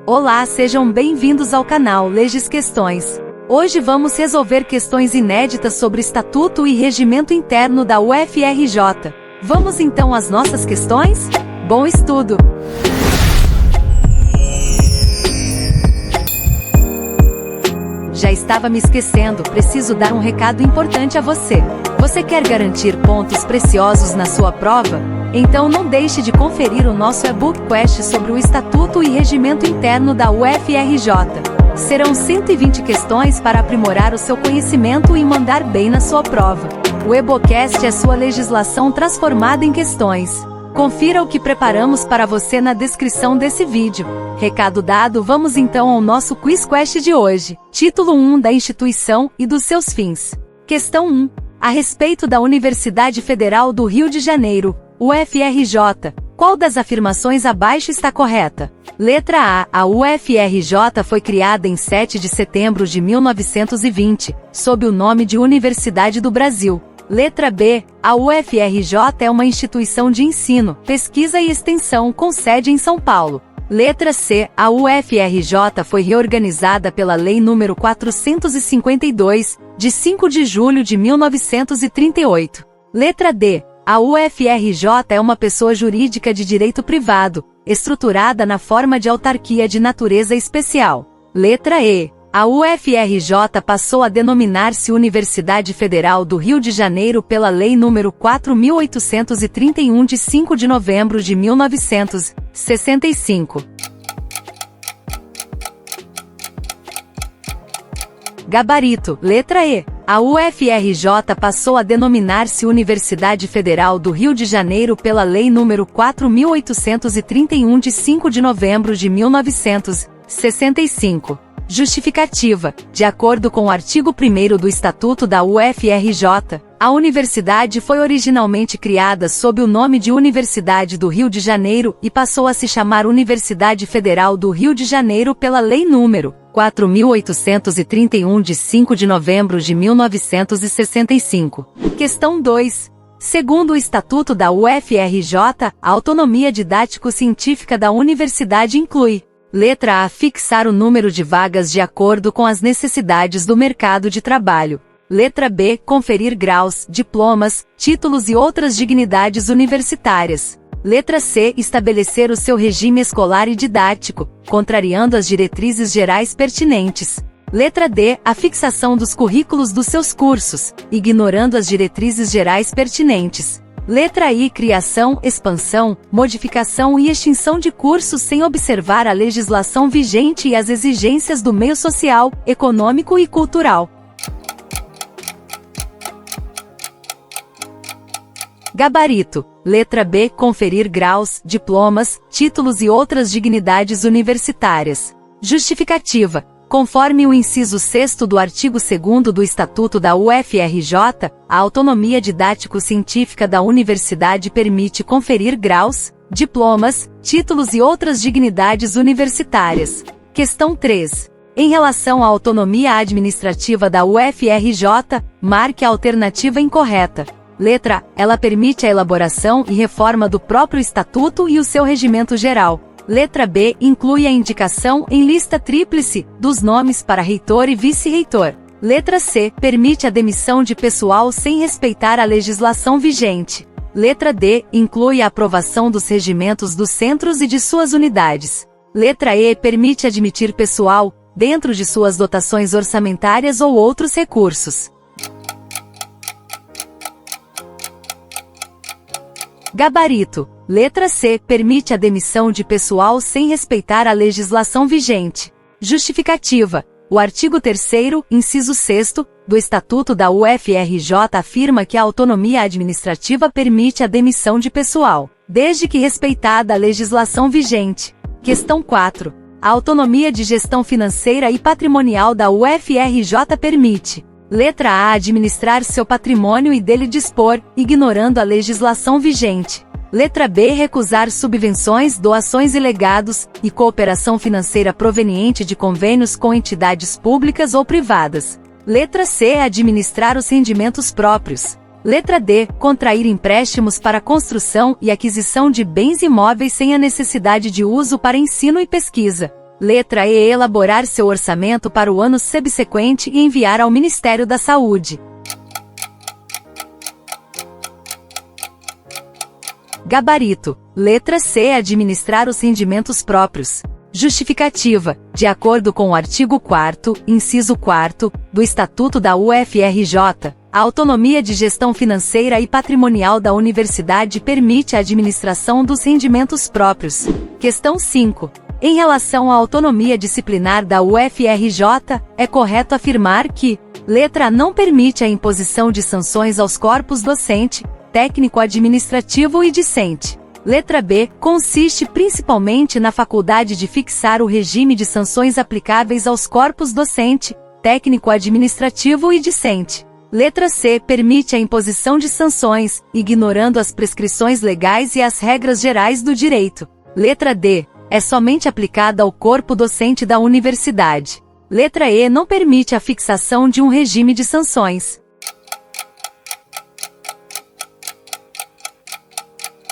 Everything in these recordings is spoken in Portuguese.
Olá, sejam bem-vindos ao canal Legis Questões. Hoje vamos resolver questões inéditas sobre Estatuto e Regimento Interno da UFRJ. Vamos então às nossas questões? Bom estudo! Já estava me esquecendo, preciso dar um recado importante a você. Você quer garantir pontos preciosos na sua prova? Então não deixe de conferir o nosso e-book Quest sobre o Estatuto e Regimento Interno da UFRJ. Serão 120 questões para aprimorar o seu conhecimento e mandar bem na sua prova. O EBOCast é sua legislação transformada em questões. Confira o que preparamos para você na descrição desse vídeo. Recado dado, vamos então ao nosso Quiz Quest de hoje. Título 1 da instituição e dos seus fins. Questão 1. A respeito da Universidade Federal do Rio de Janeiro, UFRJ, qual das afirmações abaixo está correta? Letra A. A UFRJ foi criada em 7 de setembro de 1920, sob o nome de Universidade do Brasil. Letra B. A UFRJ é uma instituição de ensino, pesquisa e extensão com sede em São Paulo. Letra C. A UFRJ foi reorganizada pela Lei nº 452, de 5 de julho de 1938. Letra D. A UFRJ é uma pessoa jurídica de direito privado, estruturada na forma de autarquia de natureza especial. Letra E. A UFRJ passou a denominar-se Universidade Federal do Rio de Janeiro pela Lei nº 4.831 de 5 de novembro de 1965. Gabarito. Letra E. A UFRJ passou a denominar-se Universidade Federal do Rio de Janeiro pela Lei nº 4.831 de 5 de novembro de 1965. Justificativa. De acordo com o artigo 1º do Estatuto da UFRJ, a universidade foi originalmente criada sob o nome de Universidade do Rio de Janeiro e passou a se chamar Universidade Federal do Rio de Janeiro pela Lei nº 4.831 de 5 de novembro de 1965. Questão 2. Segundo o Estatuto da UFRJ, a autonomia didático-científica da universidade inclui: letra A. Fixar o número de vagas de acordo com as necessidades do mercado de trabalho. Letra B. Conferir graus, diplomas, títulos e outras dignidades universitárias. Letra C. Estabelecer o seu regime escolar e didático, contrariando as diretrizes gerais pertinentes. Letra D. A fixação dos currículos dos seus cursos, ignorando as diretrizes gerais pertinentes. Letra I. Criação, expansão, modificação e extinção de cursos sem observar a legislação vigente e as exigências do meio social, econômico e cultural. Gabarito. Letra B. Conferir graus, diplomas, títulos e outras dignidades universitárias. Justificativa. Conforme o inciso 6º do artigo 2º do Estatuto da UFRJ, a autonomia didático-científica da universidade permite conferir graus, diplomas, títulos e outras dignidades universitárias. Questão 3. Em relação à autonomia administrativa da UFRJ, marque a alternativa incorreta. Letra A. Ela permite a elaboração e reforma do próprio Estatuto e o seu regimento geral. Letra B. Inclui a indicação, em lista tríplice, dos nomes para reitor e vice-reitor. Letra C. Permite a demissão de pessoal sem respeitar a legislação vigente. Letra D. Inclui a aprovação dos regimentos dos centros e de suas unidades. Letra E. Permite admitir pessoal, dentro de suas dotações orçamentárias ou outros recursos. Gabarito. Letra C. Permite a demissão de pessoal sem respeitar a legislação vigente. Justificativa. O artigo 3º, inciso 6º, do Estatuto da UFRJ afirma que a autonomia administrativa permite a demissão de pessoal, desde que respeitada a legislação vigente. Questão 4. A autonomia de gestão financeira e patrimonial da UFRJ permite: letra A. Administrar seu patrimônio e dele dispor, ignorando a legislação vigente. Letra B. Recusar subvenções, doações e legados, e cooperação financeira proveniente de convênios com entidades públicas ou privadas. Letra C. Administrar os rendimentos próprios. Letra D. Contrair empréstimos para construção e aquisição de bens imóveis sem a necessidade de uso para ensino e pesquisa. Letra E. Elaborar seu orçamento para o ano subsequente e enviar ao Ministério da Saúde. Gabarito. Letra C. Administrar os rendimentos próprios. Justificativa. De acordo com o artigo 4º, inciso 4º, do Estatuto da UFRJ, a autonomia de gestão financeira e patrimonial da universidade permite a administração dos rendimentos próprios. Questão 5. Em relação à autonomia disciplinar da UFRJ, é correto afirmar que: letra A não permite a imposição de sanções aos corpos docente, técnico-administrativo e discente. Letra B. Consiste principalmente na faculdade de fixar o regime de sanções aplicáveis aos corpos docente, técnico-administrativo e discente. Letra C. Permite a imposição de sanções, ignorando as prescrições legais e as regras gerais do direito. Letra D. É somente aplicada ao corpo docente da universidade. Letra E. Não permite a fixação de um regime de sanções.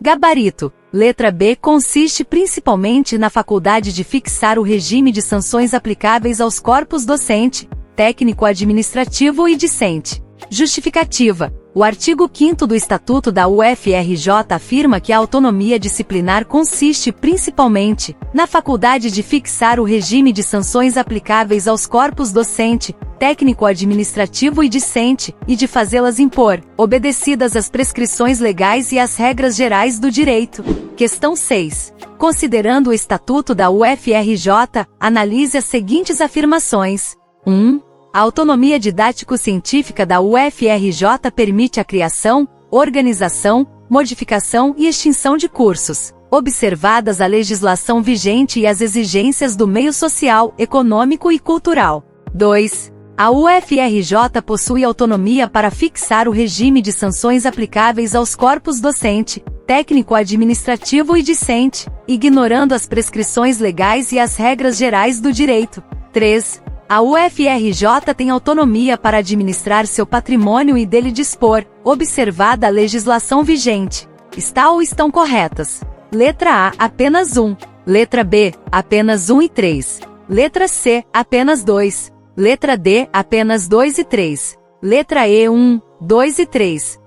Gabarito. Letra B. Consiste principalmente na faculdade de fixar o regime de sanções aplicáveis aos corpos docente, técnico-administrativo e discente. Justificativa. O artigo 5º do Estatuto da UFRJ afirma que a autonomia disciplinar consiste principalmente na faculdade de fixar o regime de sanções aplicáveis aos corpos docente, técnico-administrativo e discente, e de fazê-las impor, obedecidas as prescrições legais e as regras gerais do direito. Questão 6. Considerando o Estatuto da UFRJ, analise as seguintes afirmações. 1. A autonomia didático-científica da UFRJ permite a criação, organização, modificação e extinção de cursos, observadas a legislação vigente e as exigências do meio social, econômico e cultural. 2. A UFRJ possui autonomia para fixar o regime de sanções aplicáveis aos corpos docente, técnico-administrativo e discente, ignorando as prescrições legais e as regras gerais do direito. 3. A UFRJ tem autonomia para administrar seu patrimônio e dele dispor, observada a legislação vigente. Está ou estão corretas? Letra A, apenas 1. Letra B, apenas 1 e 3. Letra C, apenas 2. Letra D, apenas 2 e 3. Letra E, 1, 2 e 3.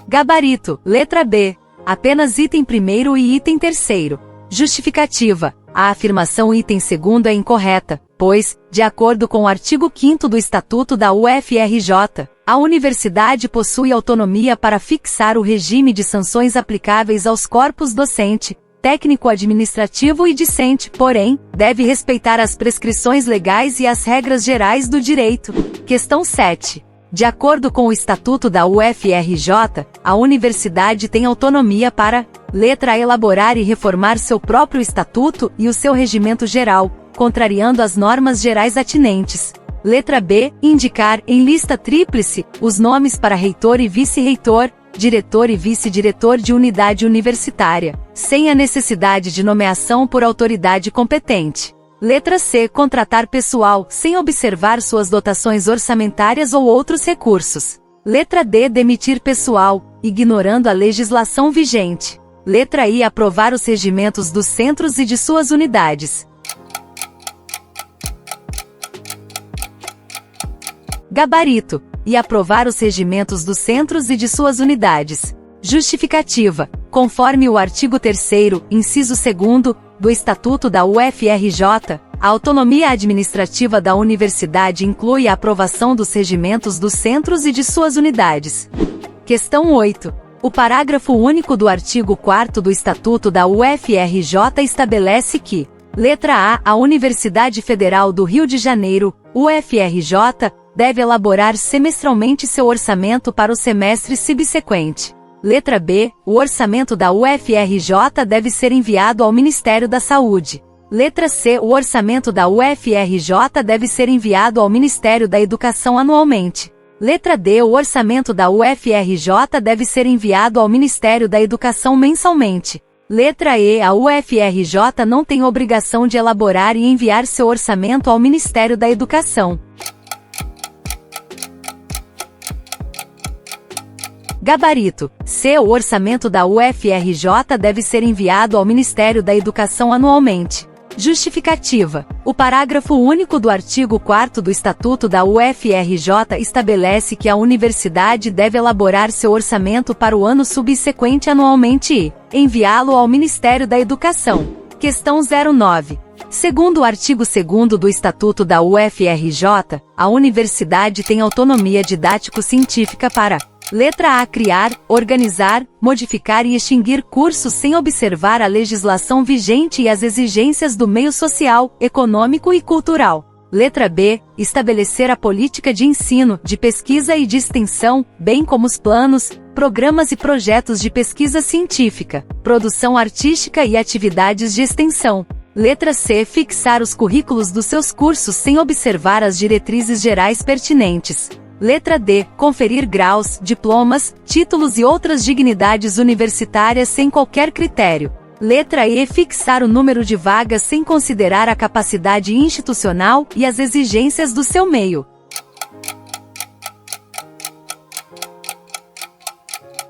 Gabarito. Letra B. Apenas item 1º e item 3º. Justificativa. A afirmação item 2º é incorreta, pois, de acordo com o artigo 5º do Estatuto da UFRJ, a universidade possui autonomia para fixar o regime de sanções aplicáveis aos corpos docente, técnico-administrativo e discente, porém, deve respeitar as prescrições legais e as regras gerais do direito. Questão 7. De acordo com o Estatuto da UFRJ, a universidade tem autonomia para: letra A. Elaborar e reformar seu próprio estatuto e o seu regimento geral, contrariando as normas gerais atinentes. Letra B. Indicar, em lista tríplice, os nomes para reitor e vice-reitor, diretor e vice-diretor de unidade universitária, sem a necessidade de nomeação por autoridade competente. Letra C. Contratar pessoal, sem observar suas dotações orçamentárias ou outros recursos. Letra D. Demitir pessoal, ignorando a legislação vigente. Letra I. Aprovar os regimentos dos centros e de suas unidades. Gabarito. E aprovar os regimentos dos centros e de suas unidades. Justificativa. Conforme o artigo 3º, inciso 2º, do Estatuto da UFRJ, a autonomia administrativa da universidade inclui a aprovação dos regimentos dos centros e de suas unidades. Questão 8. O parágrafo único do artigo 4º do Estatuto da UFRJ estabelece que: letra A. A Universidade Federal do Rio de Janeiro, UFRJ, deve elaborar semestralmente seu orçamento para o semestre subsequente. Letra B. O orçamento da UFRJ deve ser enviado ao Ministério da Saúde. Letra C. O orçamento da UFRJ deve ser enviado ao Ministério da Educação anualmente. Letra D. O orçamento da UFRJ deve ser enviado ao Ministério da Educação mensalmente. Letra E. A UFRJ não tem obrigação de elaborar e enviar seu orçamento ao Ministério da Educação. Gabarito: C. O orçamento da UFRJ deve ser enviado ao Ministério da Educação anualmente. Justificativa: o parágrafo único do artigo 4º do Estatuto da UFRJ estabelece que a universidade deve elaborar seu orçamento para o ano subsequente anualmente e enviá-lo ao Ministério da Educação. Questão 09. Segundo o artigo 2º do Estatuto da UFRJ, a universidade tem autonomia didático-científica para: letra A. Criar, organizar, modificar e extinguir cursos sem observar a legislação vigente e as exigências do meio social, econômico e cultural. Letra B. Estabelecer a política de ensino, de pesquisa e de extensão, bem como os planos, programas e projetos de pesquisa científica, produção artística e atividades de extensão. Letra C. Fixar os currículos dos seus cursos sem observar as diretrizes gerais pertinentes. Letra D. Conferir graus, diplomas, títulos e outras dignidades universitárias sem qualquer critério. Letra E. Fixar o número de vagas sem considerar a capacidade institucional e as exigências do seu meio.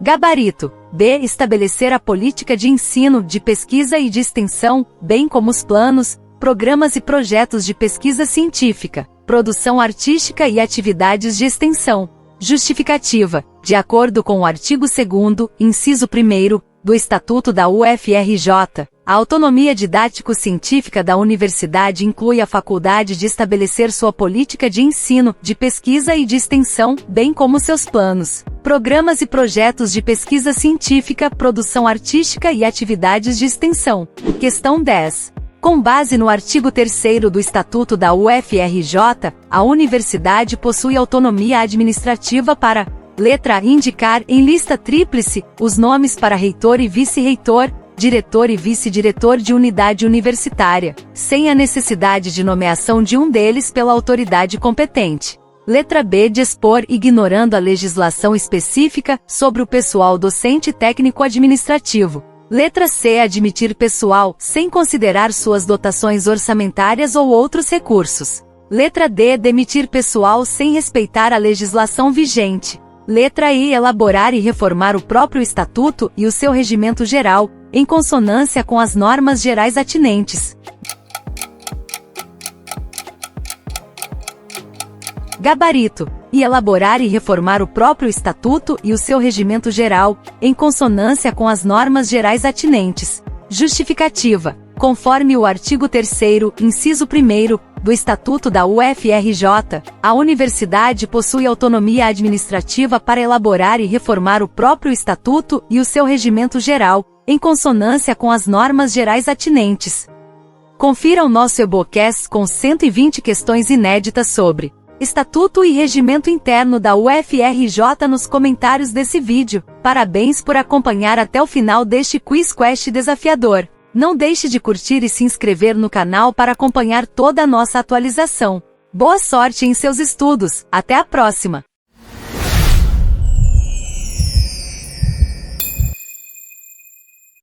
Gabarito: B. Estabelecer a política de ensino, de pesquisa e de extensão, bem como os planos, programas e projetos de pesquisa científica, produção artística e atividades de extensão. Justificativa: de acordo com o artigo 2º, inciso 1º, do Estatuto da UFRJ, a autonomia didático-científica da universidade inclui a faculdade de estabelecer sua política de ensino, de pesquisa e de extensão, bem como seus planos, programas e projetos de pesquisa científica, produção artística e atividades de extensão. Questão 10. Com base no artigo 3º do Estatuto da UFRJ, a universidade possui autonomia administrativa para: letra A. Indicar, em lista tríplice, os nomes para reitor e vice-reitor, diretor e vice-diretor de unidade universitária, sem a necessidade de nomeação de um deles pela autoridade competente. Letra B. Dispor, ignorando a legislação específica, sobre o pessoal docente e técnico-administrativo. Letra C. Admitir pessoal, sem considerar suas dotações orçamentárias ou outros recursos. Letra D. Demitir pessoal sem respeitar a legislação vigente. Letra I. Elaborar e reformar o próprio Estatuto e o seu regimento geral, em consonância com as normas gerais atinentes. Gabarito: e elaborar e reformar o próprio Estatuto e o seu regimento geral, em consonância com as normas gerais atinentes. Justificativa: conforme o artigo 3º, inciso 1º, do Estatuto da UFRJ, a universidade possui autonomia administrativa para elaborar e reformar o próprio Estatuto e o seu regimento geral, em consonância com as normas gerais atinentes. Confira o nosso e-bookcast com 120 questões inéditas sobre Estatuto e Regimento Interno da UFRJ nos comentários desse vídeo. Parabéns por acompanhar até o final deste Quiz Quest desafiador. Não deixe de curtir e se inscrever no canal para acompanhar toda a nossa atualização. Boa sorte em seus estudos. Até a próxima!